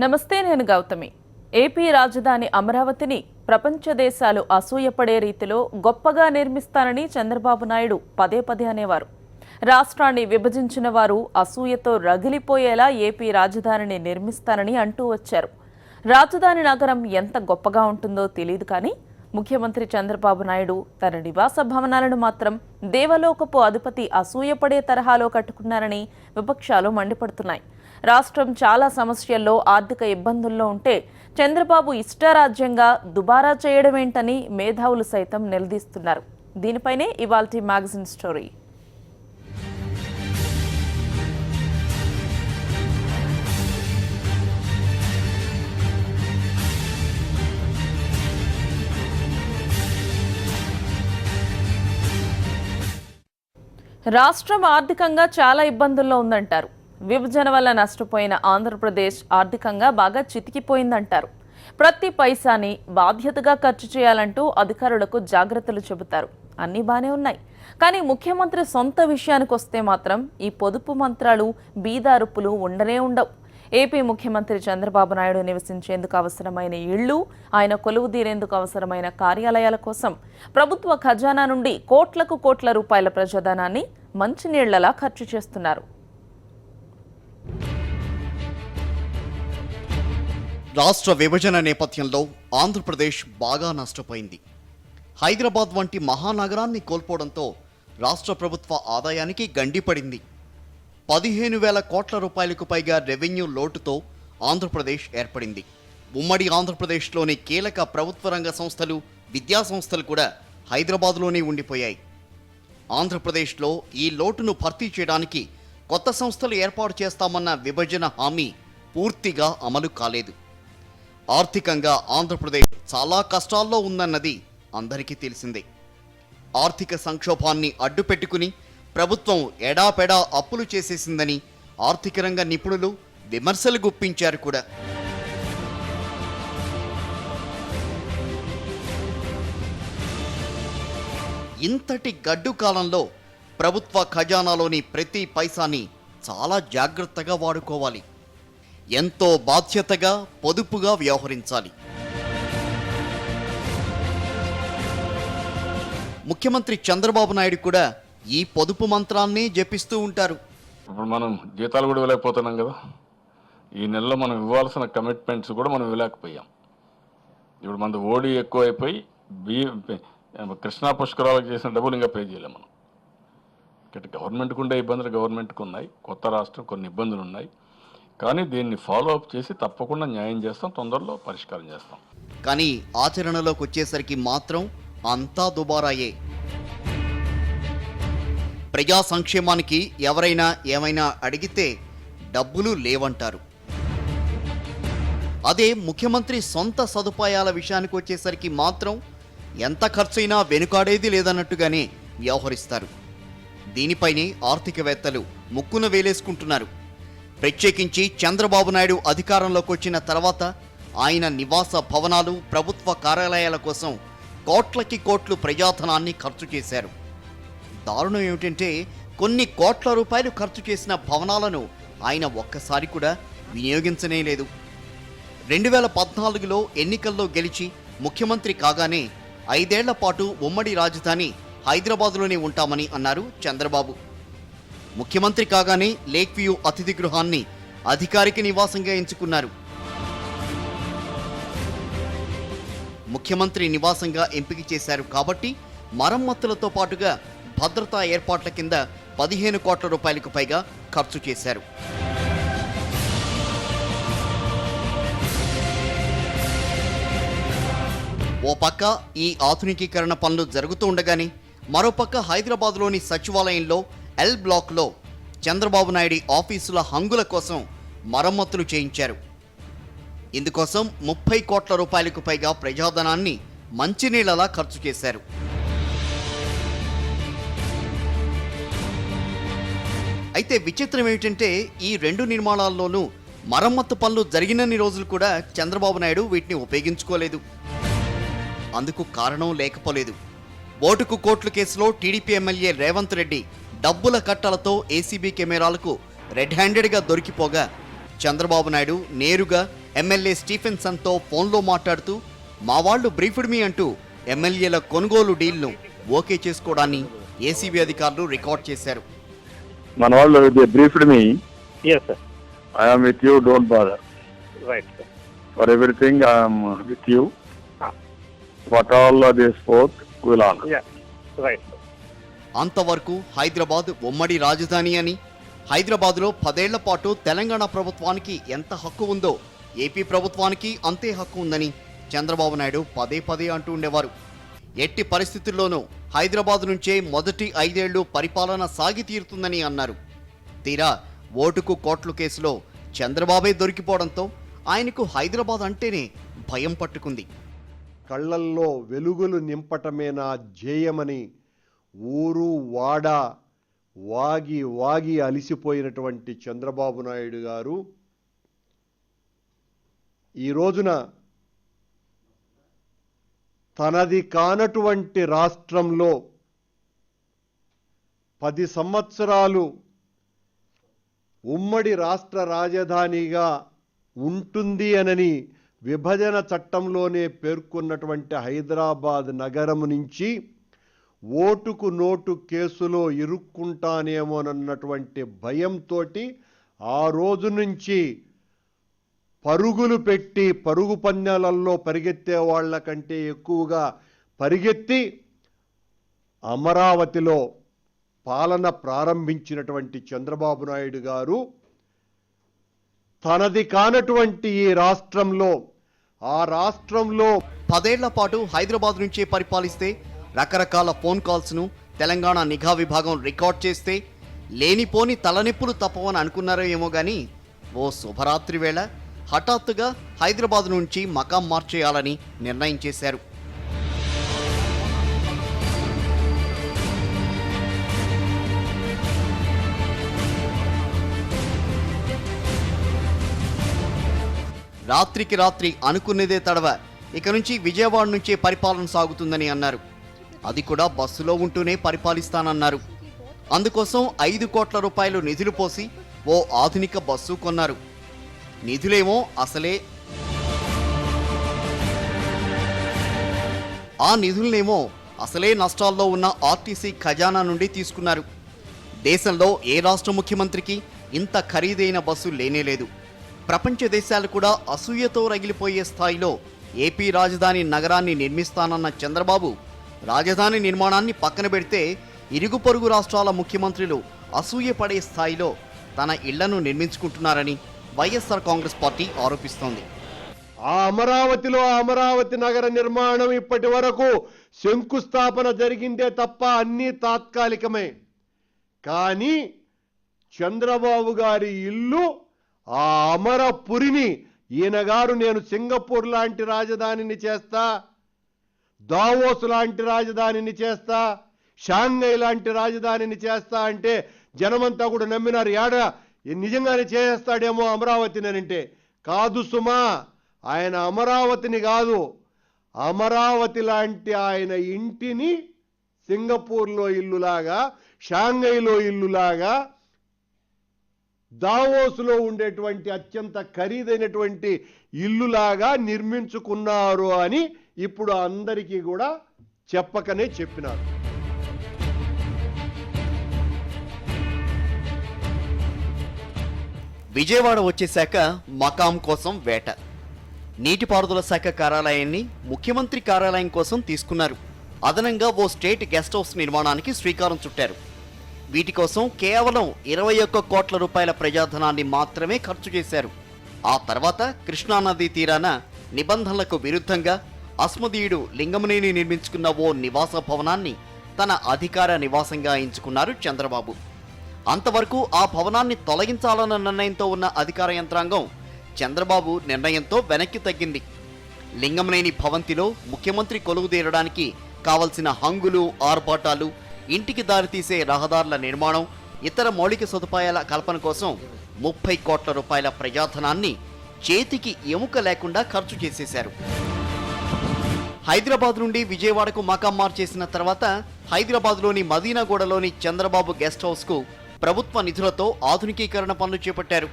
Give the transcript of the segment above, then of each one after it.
నమస్తే, నేను గౌతమి. ఏపీ రాజధాని అమరావతిని ప్రపంచ దేశాలు అసూయపడే రీతిలో గొప్పగా నిర్మిస్తానని చంద్రబాబు నాయుడు పదే పదే అనేవారు. రాష్ట్రాన్ని విభజించిన వారు అసూయతో రగిలిపోయేలా ఏపీ రాజధానిని నిర్మిస్తానని అంటూ వచ్చారు. రాజధాని నగరం ఎంత గొప్పగా ఉంటుందో తెలియదు, కానీ ముఖ్యమంత్రి చంద్రబాబు నాయుడు తన నివాస భవనాలను మాత్రం దేవలోకపు అధిపతి అసూయపడే తరహాలో కట్టుకున్నారని విపక్షాలు మండిపడుతున్నాయి. రాష్ట్రం చాలా సమస్యల్లో ఆర్థిక ఇబ్బందుల్లో ఉంటే చంద్రబాబు ఇష్టారాజ్యంగా దుబారా చేయడమేంటని మేధావులు సైతం నిలదీస్తున్నారు. దీనిపైనే ఇవాల్టి మ్యాగజైన్ స్టోరీ. రాష్ట్రం ఆర్థికంగా చాలా ఇబ్బందుల్లో ఉందంటారు. విభజన వల్ల నష్టపోయిన ఆంధ్రప్రదేశ్ ఆర్థికంగా బాగా చితికిపోయిందంటారు. ప్రతి పైసాని బాధ్యతగా ఖర్చు చేయాలంటూ అధికారులకు జాగ్రత్తలు చెబుతారు. అన్నీ బానే ఉన్నాయి, కానీ ముఖ్యమంత్రి సొంత విషయానికి వస్తే మాత్రం ఈ పొదుపు మంత్రాలు, బీదారుపులు ఉండనే ఉండవు. ఏపీ ముఖ్యమంత్రి చంద్రబాబు నాయుడు నివసించేందుకు అవసరమైన ఇళ్లు, ఆయన కొలువుదీరేందుకు అవసరమైన కార్యాలయాల కోసం ప్రభుత్వ ఖజానా నుండి కోట్లకు కోట్ల రూపాయల ప్రజాధనాన్ని మంచినీళ్లలా ఖర్చు చేస్తున్నారు. రాష్ట్ర విభజన నేపథ్యంలో ఆంధ్రప్రదేశ్ బాగా నష్టపోయింది. హైదరాబాద్ వంటి మహానగరాన్ని కోల్పోవడంతో రాష్ట్ర ప్రభుత్వ ఆదాయానికి గండిపడింది. 15,000 కోట్ల రూపాయలకు పైగా రెవెన్యూ లోటుతో ఆంధ్రప్రదేశ్ ఏర్పడింది. ఉమ్మడి ఆంధ్రప్రదేశ్లోని కీలక ప్రభుత్వ రంగ సంస్థలు, విద్యా సంస్థలు కూడా హైదరాబాద్లోనే ఉండిపోయాయి. ఆంధ్రప్రదేశ్లో ఈ లోటును భర్తీ చేయడానికి కొత్త సంస్థలు ఏర్పాటు చేస్తామన్న విభజన హామీ పూర్తిగా అమలు కాలేదు. ఆర్థికంగా ఆంధ్రప్రదేశ్ చాలా కష్టాల్లో ఉందన్నది అందరికీ తెలిసిందే. ఆర్థిక సంక్షోభాన్ని అడ్డుపెట్టుకుని ప్రభుత్వం ఎడాపెడా అప్పులు చేసేసిందని ఆర్థిక రంగ నిపుణులు విమర్శలు గుప్పించారు కూడా. ఇంతటి గడ్డు కాలంలో ప్రభుత్వ ఖజానాలోని ప్రతి పైసాని చాలా జాగ్రత్తగా వాడుకోవాలి. ఎంతో బాధ్యతగా, పొదుపుగా వ్యవహరించాలి. ముఖ్యమంత్రి చంద్రబాబు నాయుడు కూడా ఈ పొదుపు మంత్రాన్ని జపిస్తూ ఉంటారు. ఇప్పుడు మనం జీతాలు కూడా ఇవ్వలేకపోతున్నాం కదా. ఈ నెలలో మనం ఇవ్వాల్సిన కమిట్మెంట్స్ కూడా మనం ఇవ్వలేకపోయాం. ఇప్పుడు మన ఓడి ఎక్కువైపోయి కృష్ణా పుష్కరాలకు చేసిన డబ్బులు ఇంకా పే చేయలేం మనం. ఇక్కడ గవర్నమెంట్కి ఉండే ఇబ్బందులు గవర్నమెంట్కి ఉన్నాయి. కొత్త రాష్ట్రం కొన్ని ఇబ్బందులు ఉన్నాయి, కానీ దీన్ని ఫాలో అప్ చేసి తప్పకుండా న్యాయం చేస్తాం, తొందరలో పరిష్కారం చేస్తాం. కానీ ఆచరణలోకి వచ్చేసరికి మాత్రం అంతా దుబారాయే. ప్రజా సంక్షేమానికి ఎవరైనా ఏమైనా అడిగితే డబ్బులు లేవంటారు. అదే ముఖ్యమంత్రి సొంత సదుపాయాల విషయానికి వచ్చేసరికి మాత్రం ఎంత ఖర్చైనా వెనుకాడేది లేదన్నట్టుగానే వ్యవహరిస్తారు. దీనిపైనే ఆర్థికవేత్తలు ముక్కున వేలేసుకుంటున్నారు. ప్రత్యేకించి చంద్రబాబు నాయుడు అధికారంలోకి వచ్చిన తర్వాత ఆయన నివాస భవనాలు, ప్రభుత్వ కార్యాలయాల కోసం కోట్లకి కోట్లు ప్రజాధనాన్ని ఖర్చు చేశారు. దారుణం ఏమిటంటే కొన్ని కోట్ల రూపాయలు ఖర్చు చేసిన భవనాలను ఆయన ఒక్కసారి కూడా వినియోగించనే లేదు. 2014లో ఎన్నికల్లో గెలిచి ముఖ్యమంత్రి కాగానే 5 ఏళ్ల పాటు ఉమ్మడి రాజధాని హైదరాబాద్లోనే ఉంటామని అన్నారు చంద్రబాబు. ముఖ్యమంత్రి కాగానే లేక్ వ్యూ అతిథి గృహాన్ని అధికారిక నివాసంగా ఎంచుకున్నారు. ముఖ్యమంత్రి నివాసంగా ఎంపిక చేశారు కాబట్టి మరమ్మతులతో పాటుగా భద్రతా ఏర్పాట్ల కింద 15 కోట్ల రూపాయలకు పైగా ఖర్చు చేశారు. ఓ పక్క ఈ ఆధునికీకరణ పనులు జరుగుతూ ఉండగానే మరోపక్క హైదరాబాద్లోని సచివాలయంలో ఎల్ బ్లాక్లో చంద్రబాబు నాయుడు ఆఫీసుల హంగుల కోసం మరమ్మతులు చేయించారు. ఇందుకోసం 30 కోట్ల రూపాయలకు పైగా ప్రజాధనాన్ని మంచినీళ్లలా ఖర్చు చేశారు. అయితే విచిత్రం ఏమిటంటే ఈ 2 నిర్మాణాల్లోనూ మరమ్మత్తు పనులు జరిగినన్ని రోజులు కూడా చంద్రబాబు నాయుడు వీటిని ఉపయోగించుకోలేదు. అందుకు కారణం లేకపోలేదు. ఓటుకు కోట్లు కేసులో టీడీపీ ఎమ్మెల్యే రేవంత్ రెడ్డి డబ్బుల కట్టలతో ఏసీబీ కెమెరాలకు రెడ్ హ్యాండెడ్గా దొరికిపోగా చంద్రబాబు నాయుడు నేరుగా ఎమ్మెల్యే స్టీఫెన్సన్తో ఫోన్లో మాట్లాడుతూ మా వాళ్ళు బ్రీఫ్డ్ మీ అంటూ ఎమ్మెల్యేల కొనుగోలు డీల్ను ఓకే చేసుకోవడాన్ని ఏసీబీ అధికారులు రికార్డ్ చేశారు. మన వాళ్ళు briefed me. Yes, sir. I am with you, don't bother. Right, sir. For everything I am with you. Ah. What all they spoke will honor. Yeah, right, sir. అంతవరకు హైదరాబాద్ ఉమ్మడి రాజధాని అని, హైదరాబాద్లో 10 ఏళ్ల పాటు తెలంగాణ ప్రభుత్వానికి ఎంత హక్కు ఉందో ఏపీ ప్రభుత్వానికి అంతే హక్కు ఉందని చంద్రబాబు నాయుడు పదే పదే అంటూ ఉండేవారు. ఎట్టి పరిస్థితుల్లోనూ హైదరాబాద్ నుంచే మొదటి 5 ఏళ్లు పరిపాలన సాగి తీరుతుందని అన్నారు. తీరా ఓటుకు కోట్ల కేసులో చంద్రబాబే దొరికిపోవడంతో ఆయనకు హైదరాబాద్ అంటేనే భయం పట్టుకుంది. కళ్ళల్లో వెలుగులు నింపటమే నా ధ్యేయమని ఊరు వాడ వాగి వాగి అలిసిపోయినటువంటి చంద్రబాబు నాయుడు గారు ఈ రోజున తనది కానటువంటి రాష్ట్రంలో 10 సంవత్సరాలు ఉమ్మడి రాష్ట్ర రాజధానిగా ఉంటుంది అనని విభజన చట్టంలోనే పేర్కొన్నటువంటి హైదరాబాద్ నగరం నుంచి ఓటుకు నోటు కేసులో ఇరుక్కుంటానేమోనన్నటువంటి భయంతో ఆ రోజు నుంచి పరుగులు పెట్టి పరుగు పందాలలో పరిగెత్తే వాళ్ళ కంటే ఎక్కువగా పరిగెత్తి అమరావతిలో పాలన ప్రారంభించినటువంటి చంద్రబాబు నాయుడు గారు తనది కానటువంటి ఈ రాష్ట్రంలో ఆ రాష్ట్రంలో 10 ఏళ్ల పాటు హైదరాబాద్ నుంచే పరిపాలిస్తే రకరకాల ఫోన్ కాల్స్ను తెలంగాణ నిఘా విభాగం రికార్డ్ చేస్తే లేనిపోని తలనొప్పులు తప్పవని అనుకున్నారో ఏమో కానీ ఓ శుభరాత్రి వేళ హఠాత్తుగా హైదరాబాద్ నుంచి మకాం మార్చేయాలని నిర్ణయం చేశారు. రాత్రికి రాత్రి అనుకునేదే తడవ ఇక నుంచి విజయవాడ నుంచే పరిపాలన సాగుతుందని అన్నారు. అది కూడా బస్సులో ఉంటూనే పరిపాలిస్తానన్నారు. అందుకోసం 5 కోట్ల రూపాయలు నిధులు పోసి ఓ ఆధునిక బస్సు కొన్నారు. నిధులేమో అసలే నష్టాల్లో ఉన్న ఆర్టీసీ ఖజానా నుండి తీసుకున్నారు. దేశంలో ఏ రాష్ట్ర ముఖ్యమంత్రికి ఇంత ఖరీదైన బస్సు లేనేలేదు. ప్రపంచ దేశాలు కూడా అసూయతో రగిలిపోయే స్థాయిలో ఏపీ రాజధాని నగరాన్ని నిర్మిస్తానన్న చంద్రబాబు రాజధాని నిర్మాణాన్ని పక్కన పెడితే ఇరుగు పొరుగు రాష్ట్రాల ముఖ్యమంత్రులు అసూయపడే స్థాయిలో తన ఇళ్లను నిర్మించుకుంటున్నారని వైఎస్ఆర్ కాంగ్రెస్ పార్టీ ఆరోపిస్తోంది. ఆ అమరావతి నగర నిర్మాణం ఇప్పటి వరకు శంకుస్థాపన జరిగిందే తప్ప అన్నీ తాత్కాలికమే. కానీ చంద్రబాబు గారి ఇల్లు ఆ అమరపురిని ఈయనగారు నేను సింగపూర్ లాంటి రాజధానిని చేస్తా, దావోస్ లాంటి రాజధానిని చేస్తా, షాంఘై లాంటి రాజధానిని చేస్తా అంటే జనమంతా కూడా నమ్మినారు. నిజంగానే చేస్తాడేమో అమరావతిని అంటే కాదు సుమా, ఆయన అమరావతిని కాదు, అమరావతి లాంటి ఆయన ఇంటిని సింగపూర్లో ఇల్లులాగా, షాంఘైలో ఇల్లులాగా, దావోస్లో ఉండేటువంటి అత్యంత ఖరీదైనటువంటి ఇల్లులాగా నిర్మించుకున్నారు అని ఇప్పుడు అందరికీ కూడా చెప్పకనే చెప్పినారు. విజయవాడ వచ్చేశాక మకాం కోసం వేట. నీటిపారుదల శాఖ కార్యాలయాన్ని ముఖ్యమంత్రి కార్యాలయం కోసం తీసుకున్నారు. అదనంగా ఓ స్టేట్ గెస్ట్ హౌస్ నిర్మాణానికి శ్రీకారం చుట్టారు. వీటి కోసం కేవలం 21 కోట్ల రూపాయల ప్రజాధనాన్ని మాత్రమే ఖర్చు చేశారు. ఆ తర్వాత కృష్ణానదీ తీరాన నిబంధనలకు విరుద్ధంగా అస్మదీయుడు లింగమనేని నిర్మించుకున్న ఓ నివాస భవనాన్ని తన అధికార నివాసంగా ఎంచుకున్నారు చంద్రబాబు. అంతవరకు ఆ భవనాన్ని తొలగించాలన్న నిర్ణయంతో ఉన్న అధికార యంత్రాంగం చంద్రబాబు నిర్ణయంతో వెనక్కి తగ్గింది. లింగమనేని భవంతిలో ముఖ్యమంత్రి కొలువుదీరడానికి కావలసిన హంగులు, ఆర్భాటాలు, ఇంటికి దారితీసే రహదారుల నిర్మాణం, ఇతర మౌలిక సదుపాయాల కల్పన కోసం 30 కోట్ల రూపాయల ప్రజాధనాన్ని చేతికి ఎముక లేకుండా ఖర్చు చేసేశారు. హైదరాబాద్ నుండి విజయవాడకు మకాం మార్చేసిన తర్వాత హైదరాబాద్లోని మదీనాగూడలోని చంద్రబాబు గెస్ట్ హౌస్కు ప్రభుత్వ నిధులతో ఆధునికీకరణ పనులు చేపట్టారు.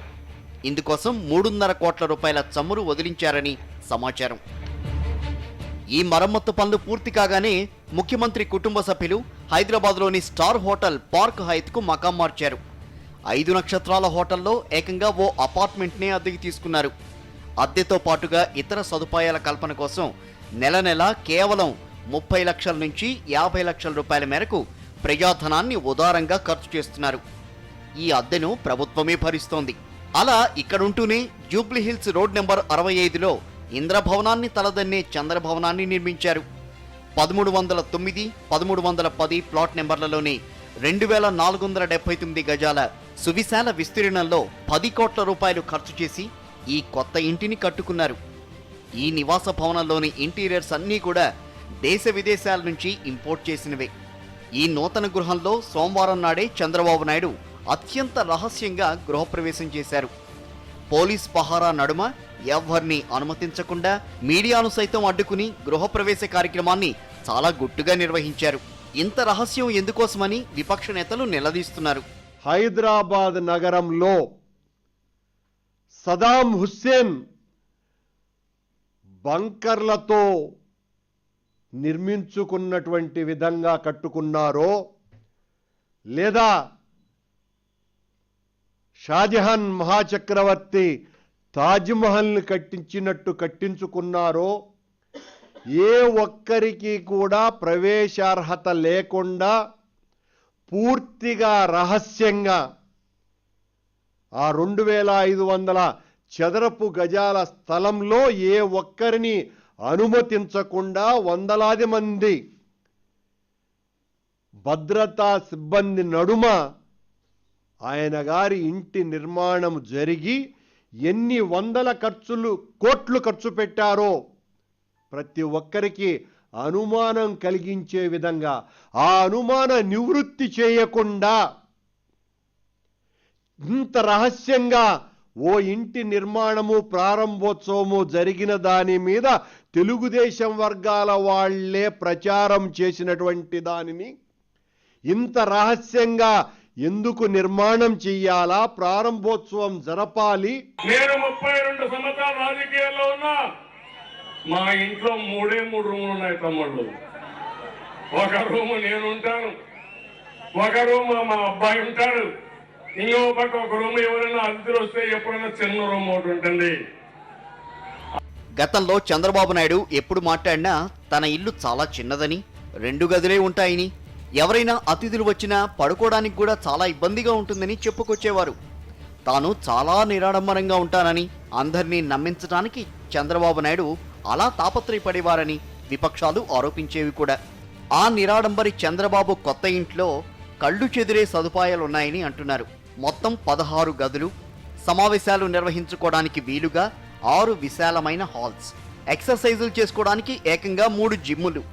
ఇందుకోసం 3.5 కోట్ల రూపాయల చమురు వదిలించారని సమాచారం. ఈ మరమ్మత్తు పనులు పూర్తి కాగానే ముఖ్యమంత్రి కుటుంబ సభ్యులు హైదరాబాద్లోని స్టార్ హోటల్ పార్క్ హైత్కు మకాం మార్చారు. 5 నక్షత్రాల హోటల్లో ఏకంగా ఓ అపార్ట్మెంట్నే అద్దెకి తీసుకున్నారు. అద్దెతో పాటుగా ఇతర సదుపాయాల కల్పన కోసం నెల కేవలం 30 లక్షల నుంచి 50 లక్షల రూపాయల మేరకు ప్రజాధనాన్ని ఉదారంగా ఖర్చు చేస్తున్నారు. ఈ అద్దెను ప్రభుత్వమే భరిస్తోంది. అలా ఇక్కడుంటూనే జూబ్లీహిల్స్ రోడ్ నెంబర్ 65లో ఇంద్రభవనాన్ని తలదన్నే చంద్రభవనాన్ని నిర్మించారు. 1309, 1310 ప్లాట్ నెంబర్లలోని 2479 గజాల సువిశాల విస్తీర్ణంలో 10 కోట్ల రూపాయలు ఖర్చు చేసి ఈ కొత్త ఇంటిని కట్టుకున్నారు. ఈ నివాస భవనంలోని ఇంటీరియర్స్ అన్నీ కూడా దేశ విదేశాల నుంచి ఇంపోర్ట్ చేసినవే. ఈ నూతన గృహంలో సోమవారం నాడే చంద్రబాబు నాయుడు అత్యంత రహస్యంగా గృహప్రవేశం చేశారు. పోలీస్ పహారా నడుమ ఎవ్వరిని అనుమతించకుండా మీడియాను సైతం అడ్డుకుని గృహప్రవేశ కార్యక్రమాన్ని చాలా గుట్టుగా నిర్వహించారు. ఇంత రహస్యం ఎందుకోసమని విపక్ష నేతలు నిలదీస్తున్నారు. హైదరాబాద్ నగరంలో సదాం హుస్సేన్ బంకర్లతో నిర్మించుకున్నటువంటి విధంగా కట్టుకున్నారో లేదా షాజహాన్ మహాచక్రవర్తి తాజ్మహల్ని కట్టించినట్టు కట్టించుకున్నారో ఏ ఒక్కరికి కూడా ప్రవేశార్హత లేకుండా పూర్తిగా రహస్యంగా ఆ 2500 చదరపు గజాల స్థలంలో ఏ ఒక్కరిని అనుమతించకుండా వందలాది మంది భద్రతా సిబ్బంది నడుమ ఆయన గారి ఇంటి నిర్మాణం జరిగి ఎన్ని వందల కోట్లు ఖర్చు పెట్టారో ప్రతి ఒక్కరికి అనుమానం కలిగించే విధంగా ఆ అనుమాన నివృత్తి చేయకుండా ఇంత రహస్యంగా ఓ ఇంటి నిర్మాణము ప్రారంభోత్సవము జరిగిన దాని మీద తెలుగుదేశం వర్గాల వాళ్లే ప్రచారం చేసినటువంటి దానిని ఇంత రహస్యంగా ఎందుకు నిర్మాణం చెయ్యాలా, ప్రారంభోత్సవం జరపాలి? నేను 32 సంవత్సరాలు రాజకీయాల్లో ఉన్నా. మా ఇంట్లో 3 రూములు ఉన్నాయి తమ్ముళ్ళు. ఒక రూము నేను ఉంటాను, ఒక రూము మా అబ్బాయి ఉంటాడు, ఇంకో పక్క ఒక రూము ఎవరైనా అతిథులు వస్తే ఎప్పుడైనా చిన్న రూమ్ ఒకటి ఉంటుంది. గతంలో చంద్రబాబు నాయుడు ఎప్పుడు మాట్లాడినా తన ఇల్లు చాలా చిన్నదని, 2 గదులే ఉంటాయని, ఎవరైనా అతిథులు వచ్చినా పడుకోవడానికి కూడా చాలా ఇబ్బందిగా ఉంటుందని చెప్పుకొచ్చేవారు. తాను చాలా నిరాడంబరంగా ఉంటానని అందరినీ నమ్మించడానికి చంద్రబాబు నాయుడు అలా తాపత్రయపడేవారని విపక్షాలు ఆరోపించేవి కూడా. ఆ నిరాడంబరి చంద్రబాబు కొత్త ఇంట్లో కళ్ళు చెదిరే సదుపాయాలున్నాయని అంటున్నారు. మొత్తం 16 గదులు, సమావేశాలు నిర్వహించుకోవడానికి వీలుగా 6 విశాలమైన హాల్స్, ఎక్సర్సైజులు చేసుకోవడానికి ఏకంగా 3 జిమ్ములు,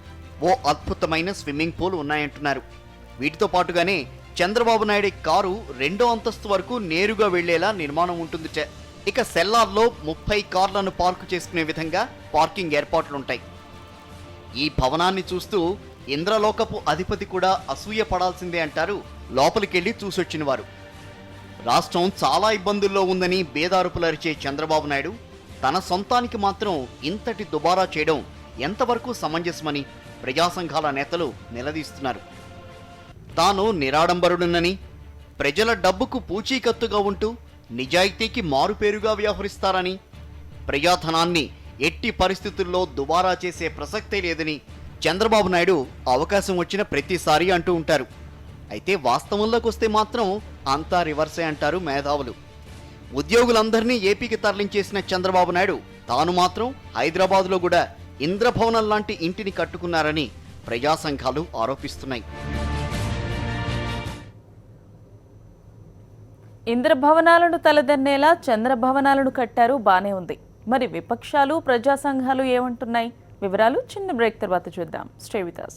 ఓ అద్భుతమైన స్విమ్మింగ్ పూల్ ఉన్నాయంటున్నారు. వీటితో పాటుగానే చంద్రబాబు నాయుడు కారు 2వ అంతస్తు వరకు నేరుగా వెళ్లేలా నిర్మాణం ఉంటుందిట. ఇక సెల్లార్లో 30 కార్లను పార్కు చేసుకునే విధంగా పార్కింగ్ ఏర్పాట్లుంటాయి. ఈ భవనాన్ని చూస్తూ ఇంద్రలోకపు అధిపతి కూడా అసూయ పడాల్సిందే అంటారు లోపలికెళ్లి చూసొచ్చిన వారు. రాష్ట్రం చాలా ఇబ్బందుల్లో ఉందని బేదారుపులరిచే చంద్రబాబు నాయుడు తన సొంతానికి మాత్రం ఇంతటి దుబారా చేయడం ఎంతవరకు సమంజసమని ప్రజా సంఘాల నేతలు నిలదీస్తున్నారు. తాను నిరాడంబరుడునని, ప్రజల డబ్బుకు పూచీకత్తుగా ఉంటూ నిజాయితీకి మారుపేరుగా వ్యవహరిస్తారని, ప్రజాధనాన్ని ఎట్టి పరిస్థితుల్లో దుబారా చేసే ప్రసక్తే లేదని చంద్రబాబు నాయుడు అవకాశం వచ్చిన ప్రతిసారి అంటూ ఉంటారు. అయితే వాస్తవంలోకి వస్తే మాత్రం అంతా రివర్సే అంటారు మేధావులు. ఉద్యోగులందరినీ ఏపీకి తరలించేసిన చంద్రబాబు నాయుడు తాను మాత్రం హైదరాబాద్లో కూడా ఇంద్రభవనం లాంటి ఇంటిని కట్టుకున్నారని ప్రజా సంఘాలు ఆరోపిస్తున్నాయి. ఇంద్రభవనాలను తలదన్నేలా చంద్రభవనాలను కట్టారు, బానే ఉంది. మరి విపక్షాలు, ప్రజా సంఘాలు ఏమంటున్నాయి? వివరాలు చిన్న బ్రేక్ తర్వాత చూద్దాం. Stay with us.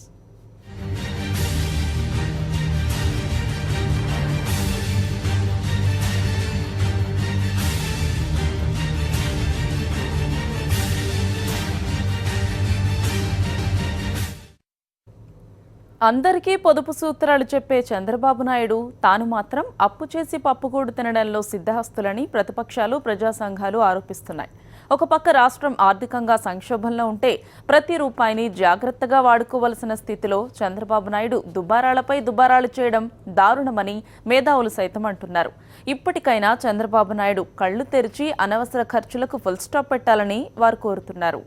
అందరికీ పొదుపు సూత్రాలు చెప్పే చంద్రబాబు నాయుడు తాను మాత్రం అప్పు చేసి పప్పుకూడు తినడంలో సిద్ధహస్తులని ప్రతిపక్షాలు ప్రజా సంఘాలు ఆరోపిస్తున్నాయి. ఒక పక్క రాష్ట్రం ఆర్థికంగా సంక్షోభంలో ఉంటే ప్రతి రూపాయిని జాగ్రత్తగా వాడుకోవలసిన స్థితిలో చంద్రబాబు నాయుడు దుబారాలపై దుబారాలు చేయడం దారుణమని మేధావులు సైతం అంటున్నారు. ఇప్పటికైనా చంద్రబాబు నాయుడు కళ్లు తెరిచి అనవసర ఖర్చులకు ఫుల్ స్టాప్ పెట్టాలని వారు కోరుతున్నారు.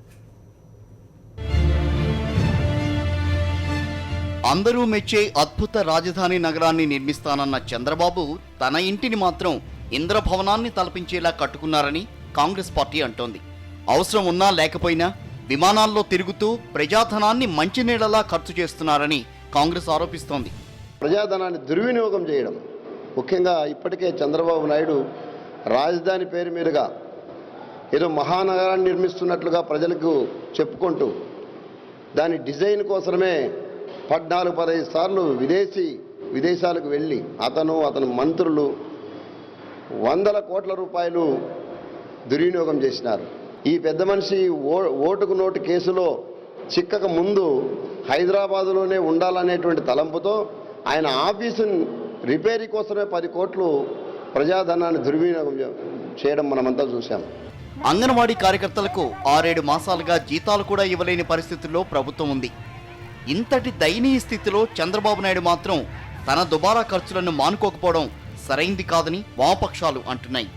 అందరూ మెచ్చే అద్భుత రాజధాని నగరాన్ని నిర్మిస్తానన్న చంద్రబాబు తన ఇంటిని మాత్రం ఇంద్రభవనాన్ని తలపించేలా కట్టుకున్నారని కాంగ్రెస్ పార్టీ అంటోంది. అవసరం ఉన్నా లేకపోయినా విమానాల్లో తిరుగుతూ ప్రజాధనాన్ని మంచినీళ్లలా ఖర్చు చేస్తున్నారని కాంగ్రెస్ ఆరోపిస్తోంది. ప్రజాధనాన్ని దుర్వినియోగం చేయడం, ముఖ్యంగా ఇప్పటికే చంద్రబాబు నాయుడు రాజధాని పేరు మీదుగా ఏదో మహానగరాన్ని నిర్మిస్తున్నట్లుగా ప్రజలకు చెప్పుకుంటూ దాని డిజైన్ కోసమే 14-15 సార్లు విదేశాలకు వెళ్ళి అతని మంత్రులు వందల కోట్ల రూపాయలు దుర్వినియోగం చేసినారు. ఈ పెద్ద మనిషి ఓటుకు నోటు కేసులో చిక్కక ముందు హైదరాబాదులోనే ఉండాలనేటువంటి తలంపుతో ఆయన ఆఫీసు రిపేరీ కోసమే 10 కోట్లు ప్రజాధనాన్ని దుర్వినియోగం చేయడం మనమంతా చూశాం. అంగన్వాడీ కార్యకర్తలకు 6-7 మాసాలుగా జీతాలు కూడా ఇవ్వలేని పరిస్థితుల్లో ప్రభుత్వం ఉంది. ఇంతటి దయనీయ స్థితిలో చంద్రబాబు నాయుడు మాత్రం తన దుబారా ఖర్చులను మానుకోకపోవడం సరైంది కాదని వామపక్షాలు అంటున్నాయి.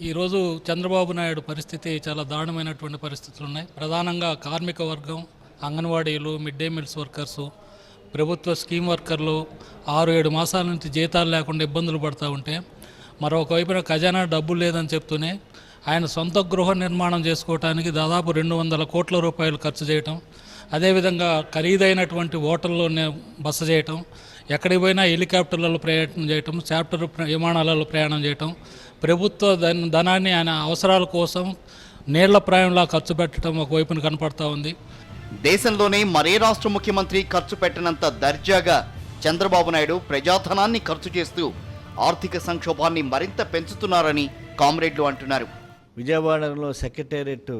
ఈరోజు చంద్రబాబు నాయుడు పరిస్థితి చాలా దారుణమైనటువంటి పరిస్థితులు ఉన్నాయి. ప్రధానంగా కార్మిక వర్గం, అంగన్వాడీలు, మిడ్ డే మీల్స్ వర్కర్సు, ప్రభుత్వ స్కీమ్ వర్కర్లు 6-7 మాసాల నుంచి జీతాలు లేకుండా ఇబ్బందులు పడుతూ ఉంటే, మరొక వైపున ఖజానా డబ్బులు లేదని చెప్తూనే ఆయన సొంత గృహ నిర్మాణం చేసుకోవడానికి దాదాపు 200 కోట్ల రూపాయలు ఖర్చు చేయటం, అదేవిధంగా ఖరీదైనటువంటి హోటల్లోనే బస చేయటం, ఎక్కడికి పోయినా హెలికాప్టర్లలో ప్రయాణం చేయటం, చార్టర్ విమానాలలో ప్రయాణం చేయటం, ప్రభుత్వ ధనాన్ని ఆయన అవసరాల కోసం నీళ్ల ప్రాయంలా ఖర్చు పెట్టడం ఒకవైపున కనపడతా ఉంది. దేశంలోనే మరే రాష్ట్ర ముఖ్యమంత్రి ఖర్చు పెట్టినంత దర్జాగా చంద్రబాబు నాయుడు ప్రజాధనాన్ని ఖర్చు చేస్తూ ఆర్థిక సంక్షోభాన్ని మరింత పెంచుతున్నారని కామ్రేడ్లు అంటున్నారు. విజయవాడలో సెక్రటేరియట్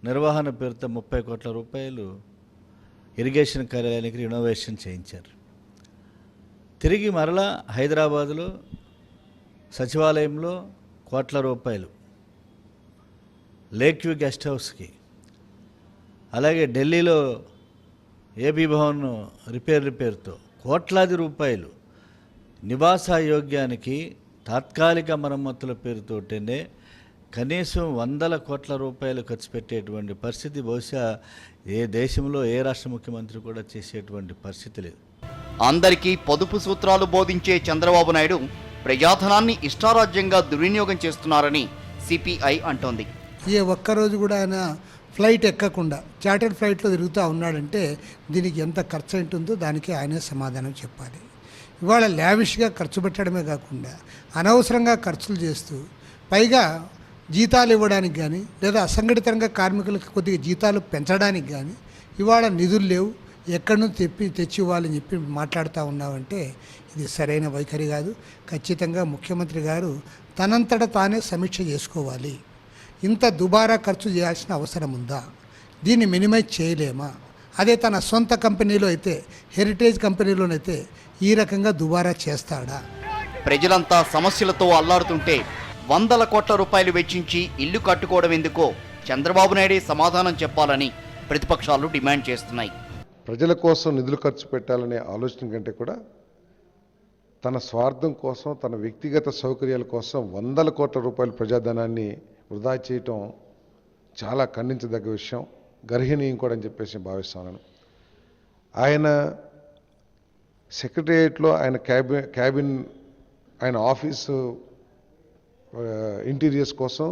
నిర్వహణ పేరుతో 30 కోట్ల రూపాయలు ఇరిగేషన్ కార్యాలయానికి రినోవేషన్ చేయించారు. తిరిగి మరలా హైదరాబాదులో సచివాలయంలో కోట్ల రూపాయలు, లేక్ వ్యూ గెస్ట్ హౌస్కి, అలాగే ఢిల్లీలో ఏబీ భవన్ రిపేర్తో కోట్లాది రూపాయలు నివాసయోగ్యానికి తాత్కాలిక మరమ్మతుల పేరుతోటనే కనీసం 100 కోట్ల రూపాయలు ఖర్చు పెట్టేటువంటి పరిస్థితి బహుశా ఏ దేశంలో ఏ రాష్ట్ర ముఖ్యమంత్రి కూడా చేసేటువంటి పరిస్థితి లేదు. అందరికీ పొదుపు సూత్రాలు బోధించే చంద్రబాబు నాయుడు ప్రజాధనాన్ని ఇష్టారాజ్యంగా దుర్వినియోగం చేస్తున్నారని సిపిఐ అంటోంది. ఏ ఒక్కరోజు కూడా ఆయన ఫ్లైట్ ఎక్కకుండా చార్టర్ ఫ్లైట్లో తిరుగుతూ ఉన్నాడంటే దీనికి ఎంత ఖర్చు ఉంటుందో దానికి ఆయనే సమాధానం చెప్పాలి. ఇవాళ లావిష్గా ఖర్చు పెట్టడమే కాకుండా అనవసరంగా ఖర్చులు చేస్తూ పైగా జీతాలు ఇవ్వడానికి కానీ లేదా అసంఘటితంగా కార్మికులకు కొద్దిగా జీతాలు పెంచడానికి కానీ ఇవాళ నిధులు లేవు, ఎక్కడి నుంచి తెచ్చి ఇవ్వాలని చెప్పి మాట్లాడుతూ ఉన్నామంటే ఇది సరైన వైఖరి కాదు. ఖచ్చితంగా ముఖ్యమంత్రి గారు తనంతట తానే సమీక్ష చేసుకోవాలి. ఇంత దుబారా ఖర్చు చేయాల్సిన అవసరం ఉందా? దీన్ని మినిమైజ్ చేయలేమా? అదే తన సొంత కంపెనీలో అయితే, హెరిటేజ్ కంపెనీలోనైతే ఈ రకంగా దుబారా చేస్తాడా? ప్రజలంతా సమస్యలతో అల్లాడుతుంటే 100 కోట్ల రూపాయలు వెచ్చించి ఇల్లు కట్టుకోవడం ఎందుకో చంద్రబాబు నాయుడే సమాధానం చెప్పాలని ప్రతిపక్షాలు డిమాండ్ చేస్తున్నాయి. ప్రజల కోసం నిధులు ఖర్చు పెట్టాలనే ఆలోచన కంటే కూడా తన స్వార్థం కోసం, తన వ్యక్తిగత సౌకర్యాల కోసం 100 కోట్ల రూపాయల ప్రజాధనాన్ని వృధా చేయటం చాలా ఖండించదగ్గ విషయం, గర్హనీయం కూడా అని చెప్పేసి భావిస్తున్నాను. ఆయన సెక్రటేరియట్లో ఆయన క్యాబిన్ ఆయన ఆఫీసు ఇంటీరియర్స్ కోసం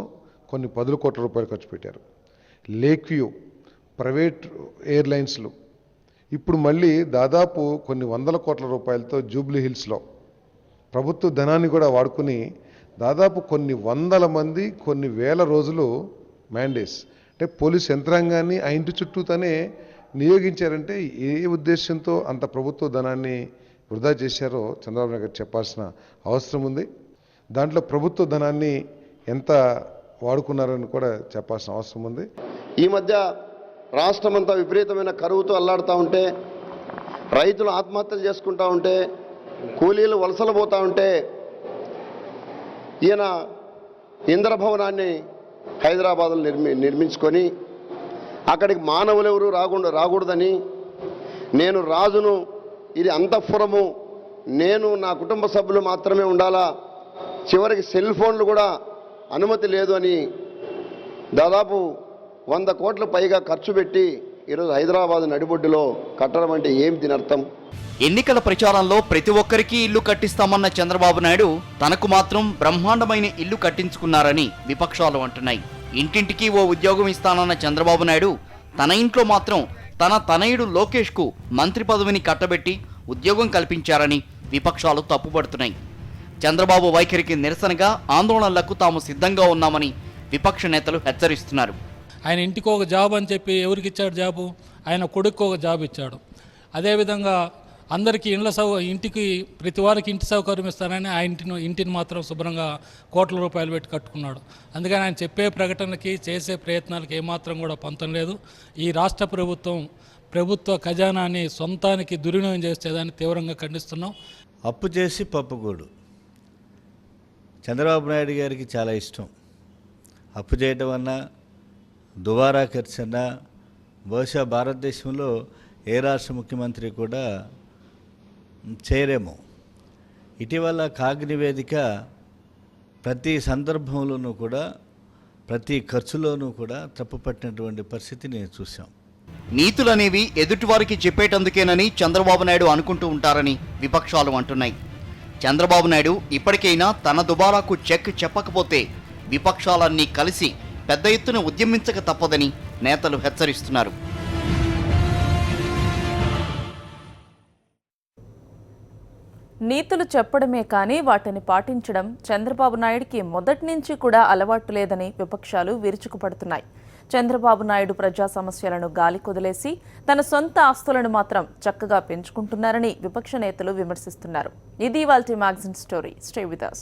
కొన్ని 10 కోట్ల రూపాయలు ఖర్చు పెట్టారు. లేక్ వ్యూ, ప్రైవేట్ ఎయిర్లైన్స్లు ఇప్పుడు మళ్ళీ దాదాపు కొన్ని 100 కోట్ల రూపాయలతో జూబ్లీ హిల్స్లో ప్రభుత్వ ధనాన్ని కూడా వాడుకుని దాదాపు కొన్ని 100 మంది కొన్ని వేల రోజులు మ్యాండేస్ అంటే పోలీస్ యంత్రాంగాన్ని ఆ ఇంటి చుట్టూతోనే నియోగించారంటే ఏ ఉద్దేశంతో అంత ప్రభుత్వ ధనాన్ని వృధా చేశారో చంద్రబాబు నాయుడు గారు చెప్పాల్సిన అవసరం ఉంది. దాంట్లో ప్రభుత్వ ధనాన్ని ఎంత వాడుకున్నారని కూడా చెప్పాల్సిన అవసరం ఉంది. ఈ మధ్య రాష్ట్రమంతా విపరీతమైన కరువుతో అల్లాడుతూ ఉంటే రైతులు ఆత్మహత్యలు చేసుకుంటా ఉంటే, కూలీలు వలసలు పోతూ ఉంటే ఈయన ఇంద్రభవనాన్ని హైదరాబాద్లో నిర్మించుకొని అక్కడికి మానవులు ఎవరు రాకూడదని, నేను రాజును, ఇది అంతఃపురము, నేను నా కుటుంబ సభ్యులు మాత్రమే ఉండాలా, చివరికి సెల్ ఫోన్లు కూడా అనుమతి లేదు అని దాదాపు 100 కోట్ల పైగా ఖర్చు పెట్టి ఈరోజు హైదరాబాద్ నడిబొడ్డులో కట్టడం అంటే ఏం దీని అర్థం? ఎన్నికల ప్రచారంలో ప్రతి ఒక్కరికి ఇల్లు కట్టిస్తామన్న చంద్రబాబు నాయుడు తనకు మాత్రం బ్రహ్మాండమైన ఇల్లు కట్టించుకున్నారని విపక్షాలు అంటున్నాయి. ఇంటింటికి ఓ ఉద్యోగం ఇస్తానన్న చంద్రబాబు నాయుడు తన ఇంట్లో మాత్రం తన తనయుడు లోకేష్కు మంత్రి పదవిని కట్టబెట్టి ఉద్యోగం కల్పించారని విపక్షాలు తప్పుపడుతున్నాయి. చంద్రబాబు వైఖరికి నిరసనగా ఆందోళనలకు తాము సిద్ధంగా ఉన్నామని విపక్ష నేతలు హెచ్చరిస్తున్నారు. ఆయన ఇంటికి ఒక జాబ్ అని చెప్పి ఎవరికి ఇచ్చాడు జాబు? ఆయన కొడుకు ఒక జాబ్ ఇచ్చాడు. అదేవిధంగా అందరికీ ఇంటికి ప్రతి వారికి ఇంటి సౌకర్యం ఇస్తానని ఆ ఇంటిని మాత్రం శుభ్రంగా కోట్ల రూపాయలు పెట్టి కట్టుకున్నాడు. అందుకని ఆయన చెప్పే ప్రకటనకి చేసే ప్రయత్నాలకి ఏమాత్రం కూడా పొంతం లేదు. ఈ రాష్ట్ర ప్రభుత్వ ఖజానాని సొంతానికి దుర్వినియోగం చేసేదాన్ని తీవ్రంగా ఖండిస్తున్నాం. అప్పు చేసి పప్పుగోడు చంద్రబాబు నాయుడు గారికి చాలా ఇష్టం. అప్పు చేయటం అన్నా, దుబారా ఖర్చు అన్నా బహుశా భారతదేశంలో ఏ రాష్ట్ర ముఖ్యమంత్రి కూడా చేయరేమో. ఇటీవల కాగ్ నివేదిక ప్రతి సందర్భంలోనూ కూడా, ప్రతి ఖర్చులోనూ కూడా తప్పుపట్టినటువంటి పరిస్థితిని చూసాం. నీతులనేవి ఎదుటివారికి చెప్పేటందుకేనని చంద్రబాబు నాయుడు అనుకుంటూ ఉంటారని విపక్షాలు అంటున్నాయి. చంద్రబాబు నాయుడు ఇప్పటికైనా తన దుబారాకు చెక్ చెప్పకపోతే విపక్షాలన్నీ కలిసి పెద్ద ఎత్తున ఉద్యమించక తప్పదని నేతలు హెచ్చరిస్తున్నారు. నీతులు చెప్పడమే కానీ వాటిని పాటించడం చంద్రబాబు నాయుడికి మొదటి నుంచి కూడా అలవాటు లేదని విపక్షాలు విరుచుకుపడుతున్నాయి. చంద్రబాబు నాయుడు ప్రజా సమస్యలను గాలి కుదిలేసి తన సొంత ఆస్తులను మాత్రం చక్కగా పెంచుకుంటున్నారని విపక్ష నేతలు విమర్శిస్తున్నారు. ఇది ఇవాల్టి magazine story. Stay with us.